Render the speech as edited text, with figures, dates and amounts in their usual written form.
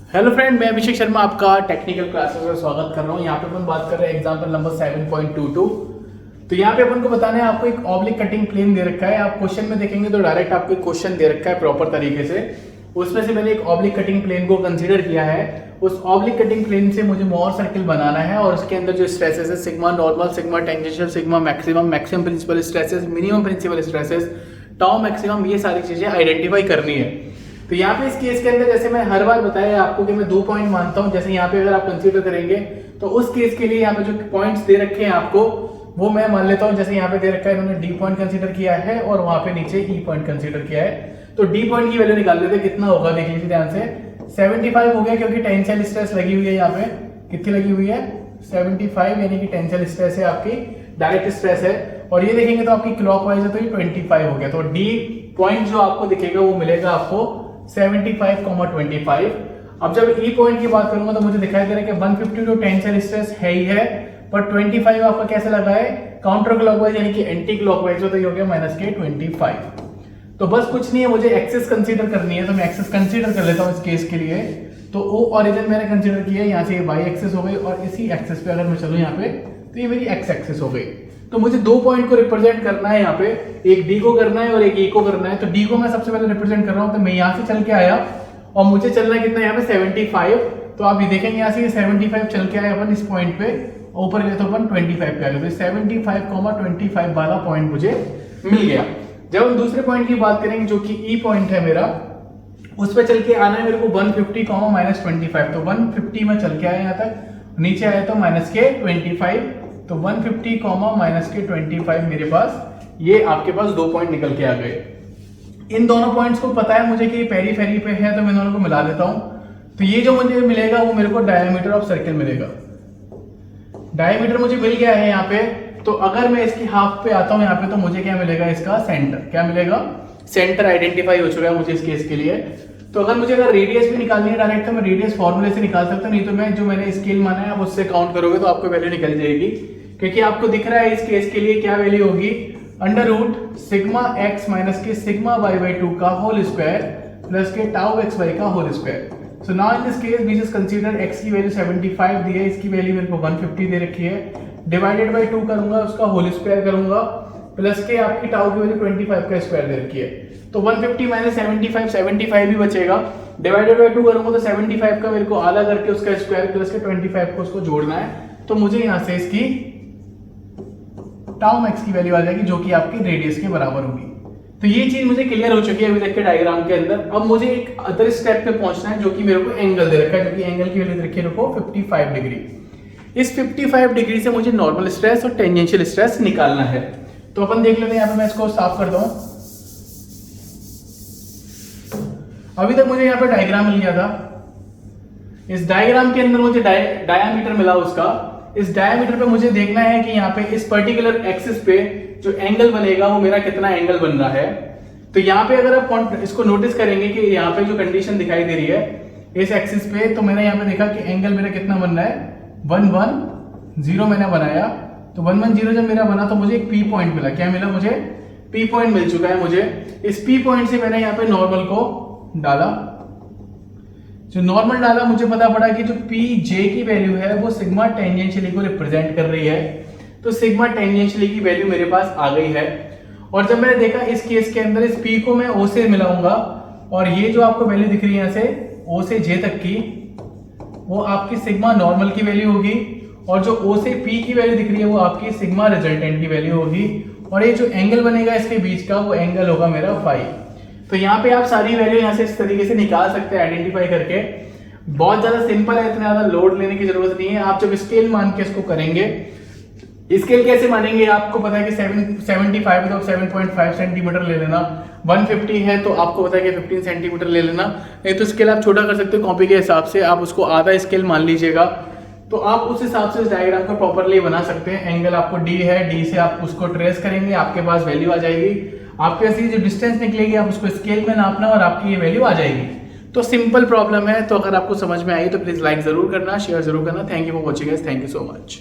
Hello friend, मैं अभिषेक शर्मा आपका technical classes में स्वागत कर रहा हूँ। यहाँ पे अपन बात कर रहे हैं एग्जांपल नंबर 7.22। तो यहाँ पे अपन को बताना है, आपको एक ऑब्लिक कटिंग प्लेन दे रखा है। आप क्वेश्चन में देखेंगे तो डायरेक्ट आपको एक क्वेश्चन दे रखा है प्रॉपर तरीके से। उसमें से मैंने एक ऑब्लिक कटिंग प्लेन को कंसिडर किया है। उस ऑब्लिक कटिंग प्लेन से मुझे मोर सर्किल बनाना है और उसके अंदर जो स्ट्रेसेस है sigma normal, sigma tangential, sigma maximum, maximum principal stresses, minimum principal stresses, tau maximum, ये सारी चीजें आइडेंटिफाई करनी है। तो यहाँ पे इस केस के अंदर जैसे मैं हर बार बताया आपको कि मैं 2 पॉइंट मानता हूँ। जैसे यहाँ पे अगर आप कंसीडर करेंगे तो उस केस के लिए यहाँ पे जो पॉइंट्स दे रखे हैं आपको वो मैं मान लेता हूँ। जैसे यहाँ पे दे रखा है, इन्होंने डी पॉइंट कंसीडर किया है और वहां पे नीचे ई पॉइंट कंसीडर किया है। तो डी पॉइंट की वैल्यू निकाल लेते हैं, कितना होगा देख लीजिए ध्यान से। 75 हो गया क्योंकि टेंसाइल स्ट्रेस लगी हुई है। यहाँ पे कितनी लगी हुई है? 75, यानी कि टेंसाइल स्ट्रेस है, आपकी डायरेक्ट स्ट्रेस है। और ये देखेंगे तो आपकी क्लॉकवाइज है तो ये 25 हो गया। तो डी पॉइंट जो आपको दिखेगा वो मिलेगा आपको 75,25। अब जब ई पॉइंट की बात करूंगा तो मुझे दिखाई दे रहा है कि 150 तो टेंसाइल स्ट्रेस है ही है, पर 25 आपका कैसे लगा है? काउंटर क्लॉकवाइज यानी कि एंटी क्लॉकवाइज, तो ये हो गया -25। तो बस कुछ नहीं है, मुझे एक्सिस कंसीडर करनी है। तो मैं एक्सिस कंसीडर कर लेता हूं इस केस के लिए। तो ओ ओरिजिन मैंने कंसीडर किया, यहाँ से ये वाई एक्सिस हो गई और इसी एक्सिस पे अगर मैं चलूं यहाँ पे तो ये मेरी एक्स एक्सिस हो गई। तो मुझे 2 पॉइंट को रिप्रेजेंट करना है यहाँ पे, एक डी को करना है और एक ए को करना है। तो डी को मैं सबसे पहले रिप्रेजेंट कर रहा हूँ। तो मैं यहाँ से चल के आया और मुझे चलना है कितना यहाँ पे 75। तो आप ये देखेंगे यहाँ से 75 चल के आए अपन इस पॉइंट पे, ऊपर गए तो अपन 25 पे आ गए। तो 75,25 वाला पॉइंट मुझे मिल गया। जब हम दूसरे पॉइंट की बात करेंगे जो कि ई पॉइंट है मेरा, उस पर चल के आना है मेरे को 150, -25। तो 150 में चल के आया यहाँ तक, नीचे आया तो -25। तो 150, -25 मेरे पास, ये आपके पास 2 पॉइंट निकल के आ गए। इन दोनों पॉइंट्स को पता है मुझे कि पेरी फेरी पे है, तो मैं दोनों को मिला देता हूं। तो ये जो मुझे मिलेगा वो मेरे को डायमीटर ऑफ सर्किल मिलेगा। डायमीटर मुझे मिल गया है यहाँ पे। तो अगर मैं इसकी हाफ पे आता हूं यहाँ पे तो मुझे क्या मिलेगा? इसका सेंटर। क्या मिलेगा? सेंटर आइडेंटिफाई हो चुका है मुझे इस केस के लिए। तो अगर रेडियस भी निकालनी है डायरेक्ट तो मैं रेडियस फॉर्मूले से निकाल सकता हूँ, नहीं तो मैं जो मैंने स्केल माना है आप उससे काउंट करोगे तो आपको वैल्यू निकल जाएगी। क्योंकि आपको दिख रहा है इस केस के लिए क्या वैल्यू होगी? √ सिग्मा x माइनस के सिग्मा y/2 का होल स्क्वायर प्लस के टाउ xy का whole square. So now in this case we just consider x की वैल्यू 75 दी है, इसकी वैल्यू मेरे को 150 दे रखी है, डिवाइडेड बाय 2 करूंगा, उसका होल स्क्वायर करूंगा, प्लस के आपकी टाउ की वैल्यू 25 का स्क्वायर दे रखी है। तो 150 - 75 भी बचेगा, डिवाइडेड बाय 2 करूंगा तो 75 का मेरे को आधा करके उसका स्क्वायर प्लस के 25 को उसको जोड़ना है। तो मुझे यहाँ से इसकी टाउ मैक्स की वैल्यू आ जाएगी जो कि आपकी रेडियस के बराबर होगी। तो ये चीज मुझे क्लियर हो चुकी है अभी तक के डायग्राम के अंदर। अब मुझे एक अदर स्टेप पे पहुंचना है जो कि मेरे को एंगल दे रखा है, जो कि एंगल की वैल्यू दे रखी है 55 डिग्री। इस 55 डिग्री से मुझे नॉर्मल स्ट्रेस और टेंजेंशियल स्ट्रेस निकालना है। तो अपन देख लेते हैं, यहाँ पे मैं इसको साफ करता हूं। अभी तक मुझे यहाँ पे डायग्राम मिल गया था। इस डायग्राम के अंदर मुझे डायामीटर मिला उसका। इस डायमीटर पे मुझे देखना है कि यहाँ पे इस पर्टिकुलर एक्सिस पे जो एंगल बनेगा वो मेरा कितना एंगल बन रहा है। तो यहाँ पे अगर आप इसको नोटिस करेंगे कि यहाँ पे जो कंडीशन दिखाई दे रही है इस एक्सिस पे, तो मैंने यहाँ पे देखा कि एंगल मेरा कितना बन रहा है? 110 मैंने बनाया। तो 110 जब मेरा बना तो मुझे एक पी पॉइंट मिला। क्या मिला मुझे? पी पॉइंट मिल चुका है मुझे। इस पी पॉइंट से मैंने यहाँ पे नॉर्मल को डाला। जो नॉर्मल डाला मुझे पता पड़ा कि जो पी जे की वैल्यू है वो सिग्मा टेंजेंशियली को रिप्रेजेंट कर रही है। तो सिग्मा टेंजेंशियली की वैल्यू मेरे पास आ गई है। और जब मैंने देखा इस केस के अंदर इस पी को मैं ओ से मिलाऊंगा और ये जो आपको वैल्यू दिख रही है यहाँ से ओ से जे तक की, वो आपकी सिग्मा नॉर्मल की वैल्यू होगी। और जो ओ से पी की वैल्यू दिख रही है वो आपकी सिग्मा रिजल्टेंट की वैल्यू होगी। और ये जो एंगल बनेगा इसके बीच का वो एंगल होगा मेरा फाई। तो यहाँ पे आप सारी वैल्यू यहाँ से इस तरीके से निकाल सकते हैं आइडेंटिफाई करके। बहुत ज्यादा सिंपल है, इतना ज्यादा लोड लेने की जरूरत नहीं है। आप जब स्केल मान के इसको करेंगे, स्केल कैसे मानेंगे? आपको पता है कि 75 है तो 7.5 सेंटीमीटर ले लेना, 150 है तो आपको पता है कि 15 सेंटीमीटर ले लेना। नहीं तो स्केल आप छोटा कर सकते हो कॉपी के हिसाब से, आप उसको आधा स्केल मान लीजिएगा। तो आप उस हिसाब से इस डायग्राम को प्रॉपरली बना सकते हैं। एंगल आपको डी है, डी से आप उसको ट्रेस करेंगे, आपके पास वैल्यू आ जाएगी। आपके पास ये जो डिस्टेंस निकलेगी आप उसको स्केल में नापना और आपकी ये वैल्यू आ जाएगी। तो सिंपल प्रॉब्लम है। तो अगर आपको समझ में आई तो प्लीज लाइक जरूर करना, शेयर जरूर करना। Thank you for watching guys, thank you so much.